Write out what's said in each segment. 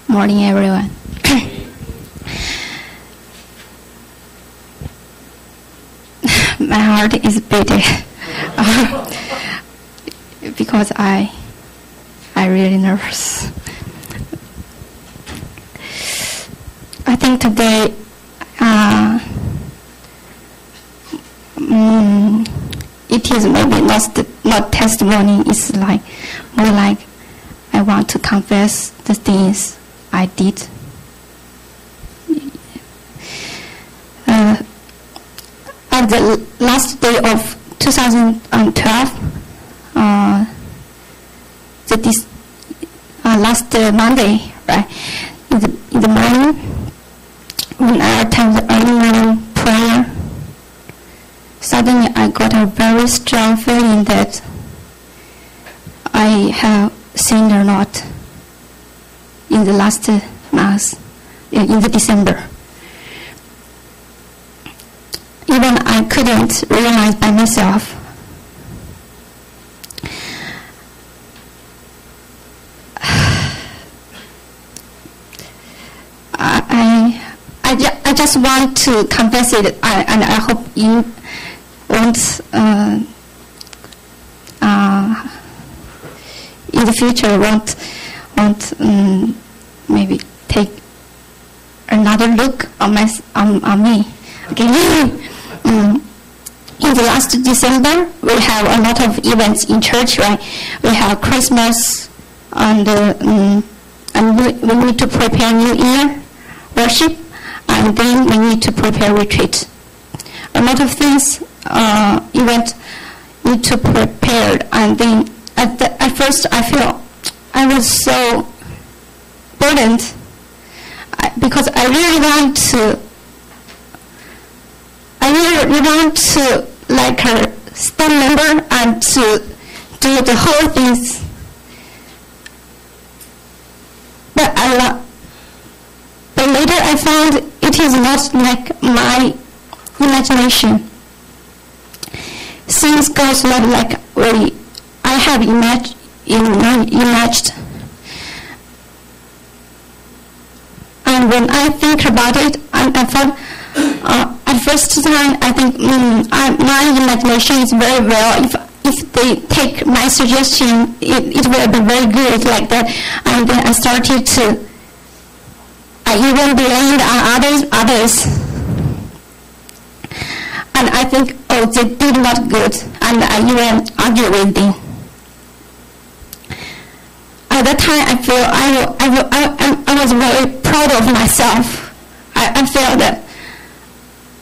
Morning, everyone. My heart is beating because I really nervous. I think today it is maybe not testimony. It's like more like I want to confess the things I did. At the last day of 2012, last Monday, right, in the morning, when I attended the early morning prayer, suddenly I got a very strong feeling that I have sinned a lot in the last Mass, in the December. Even I couldn't realize by myself. I just want to confess it, and I hope you won't in the future won't maybe take another look on me. Okay. In the last December, we have a lot of events in church, right? We have Christmas, and we need to prepare New Year worship, and then we need to prepare retreat. A lot of things, event need to prepare, and then at first I feel I was so burdened because I really want to like a staff member and to do the whole things. But later I found it is not like my imagination. Things goes not like I have imagined. And when I think about it, I thought, at first time, I think my imagination is very well. If they take my suggestion, it will be very good like that. And then I started to, I even blamed on others. And I think, oh, they did not good. And I even argue with them. At that time, I feel I was very proud of myself. I felt that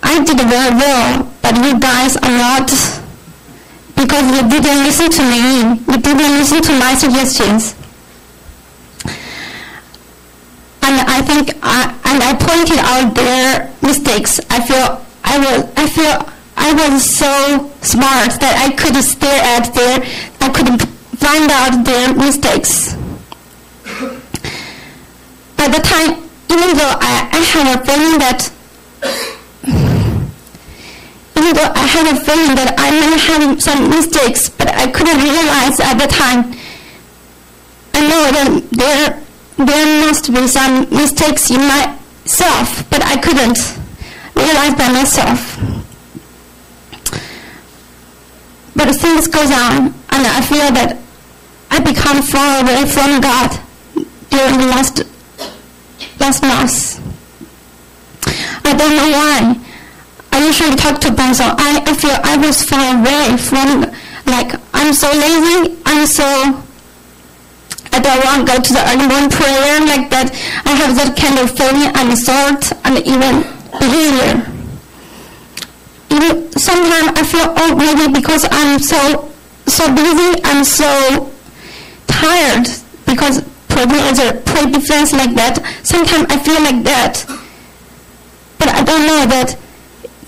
I did very well, but you guys are not, because you didn't listen to me. You didn't listen to my suggestions. And I think, and I pointed out their mistakes. I feel I was so smart that I could stare at I could find out their mistakes. At the time, even though I had a feeling that I may have some mistakes, but I couldn't realize at the time. I know that there must be some mistakes in myself, but I couldn't realize by myself. But things goes on, and I feel that I become far away from God during the last Mass. I don't know why. I usually talk to Bonzo. I feel I was far away from, like, I'm so lazy, I don't want to go to the early morning prayer like that. I have that kind of feeling and thought and even behavior. Even sometimes I feel, oh, maybe because I'm so busy, I'm so tired, because pre-defense like that. Sometimes I feel like that. But I don't know that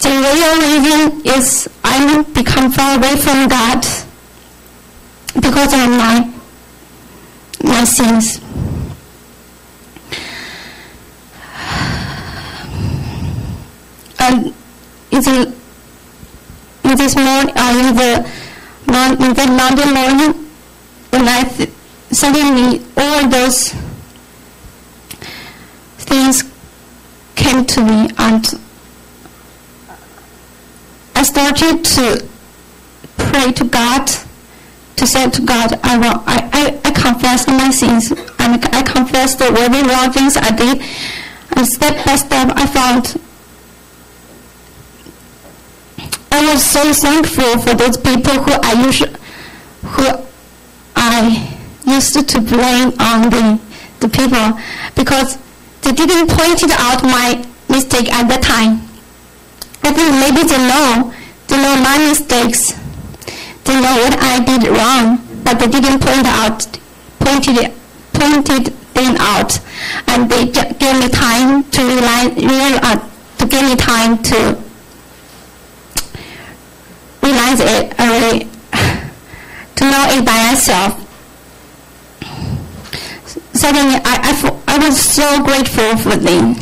the real reason is I become far away from God because of my sins. And in this morning, in the Monday morning, when suddenly all those things came to me, and I started to pray to God, to say to God, I confess my sins, and I confess the very wrong things I did, and step by step I found I was so thankful for those people who I used to blame on the people, because they didn't point out my mistake at that time. I think maybe they know my mistakes, they know what I did wrong, but they didn't pointed them out, and they gave me time to give me time to realize it, to know it by myself. Suddenly, I was so grateful for them.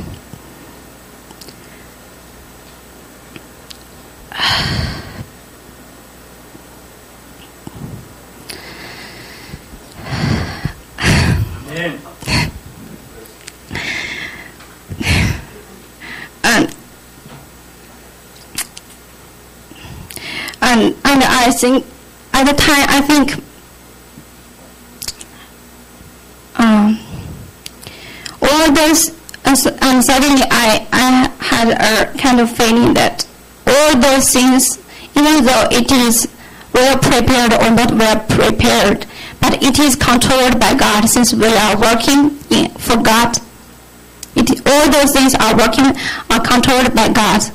And I think at the time, I think all those, and suddenly I had a kind of feeling that all those things, even though it is well prepared or not well prepared, but it is controlled by God, since we are working for God. All those things are controlled by God.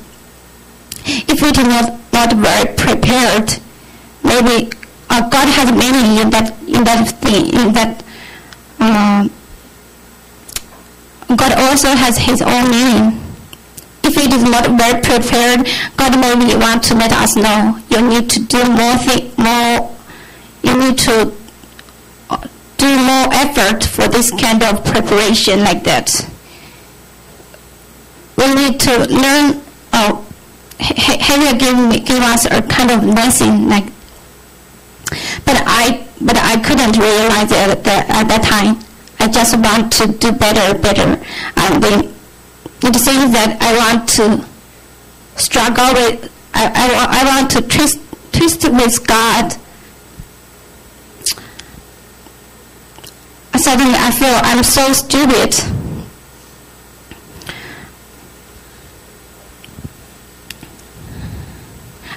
If it is not very prepared, maybe God has meaning in that thing. God also has His own meaning. If it is not very prepared, God maybe want to let us know you need to do more. You need to do more effort for this kind of preparation like that. We need to learn. He will give us a kind of lesson, like. But I couldn't realize it at that time. I just want to do better, and it seems that I want to struggle with. I want to twist with God. Suddenly, I feel I'm so stupid.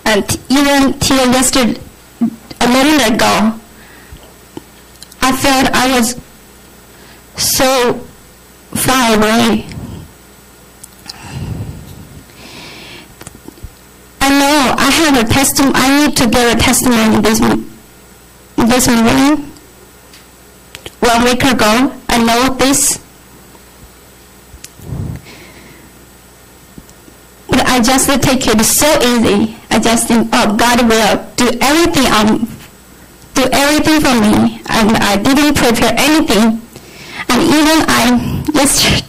And even till yesterday, a minute ago, I felt I was so far away. I know I have a testimony. I need to give a testimony this morning. 1 week ago, I know this. But I just take it so easy. I just think, oh, God will do everything for me, and I didn't prepare anything. And even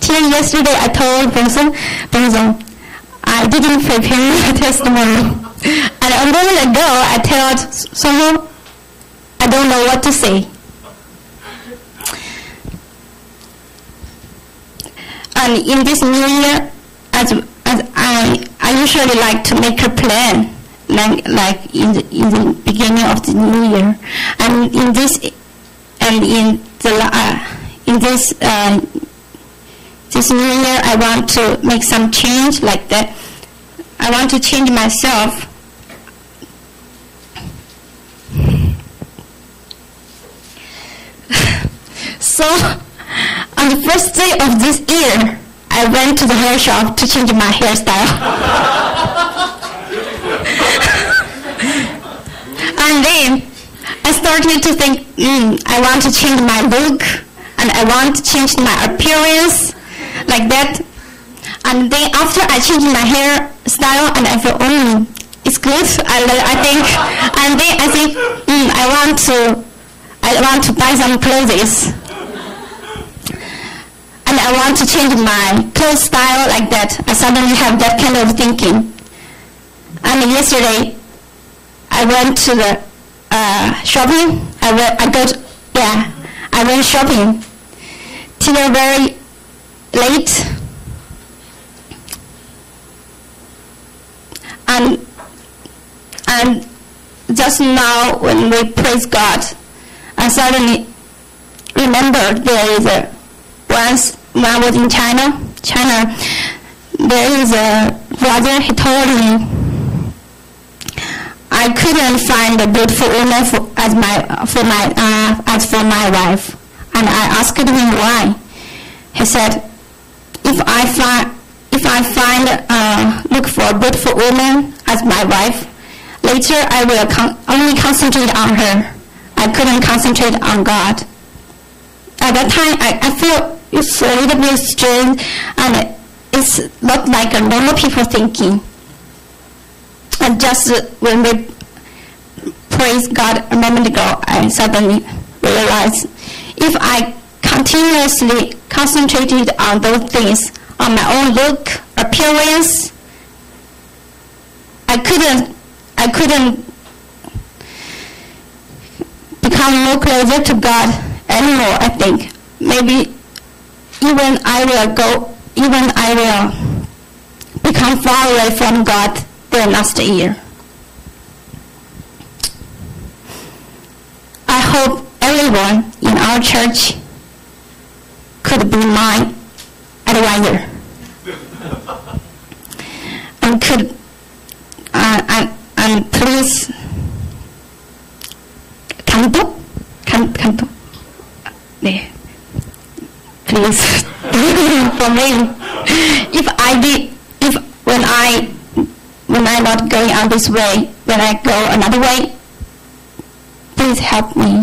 till yesterday, I told Benson, I didn't prepare a testimony. And a moment ago, I told someone, I don't know what to say. And in this new year, as I usually like to make a plan, like in the beginning of the new year, and in this new year, I want to make some change like that. I want to change myself. So, on the first day of this year, I went to the hair shop to change my hairstyle. And then I started to think, I want to change my look, and I want to change my appearance, like that. And then after I changed my hairstyle, and I feel, it's good. I think, and then I think, I want to buy some clothes. And I want to change my clothes style like that. I suddenly have that kind of thinking. And yesterday, I went to the shopping. I I went shopping till very late. And just now when we praise God, I suddenly remembered there is once when I was in China, there is a brother, he told me I couldn't find a beautiful woman as for my wife. And I asked him why. He said, if I look for a beautiful woman as my wife, later I will only concentrate on her. I couldn't concentrate on God. At that time, I feel it's a little bit strange, and it's not like a normal people thinking. And just when we praise God a moment ago, I suddenly realized if I continuously concentrated on those things, on my own look, appearance, I couldn't become more closer to God anymore. I think maybe even I will become far away from God the last year. I hope everyone in our church could be my advisor and could and please please for me, when I'm not going on this way, when I go another way, please help me.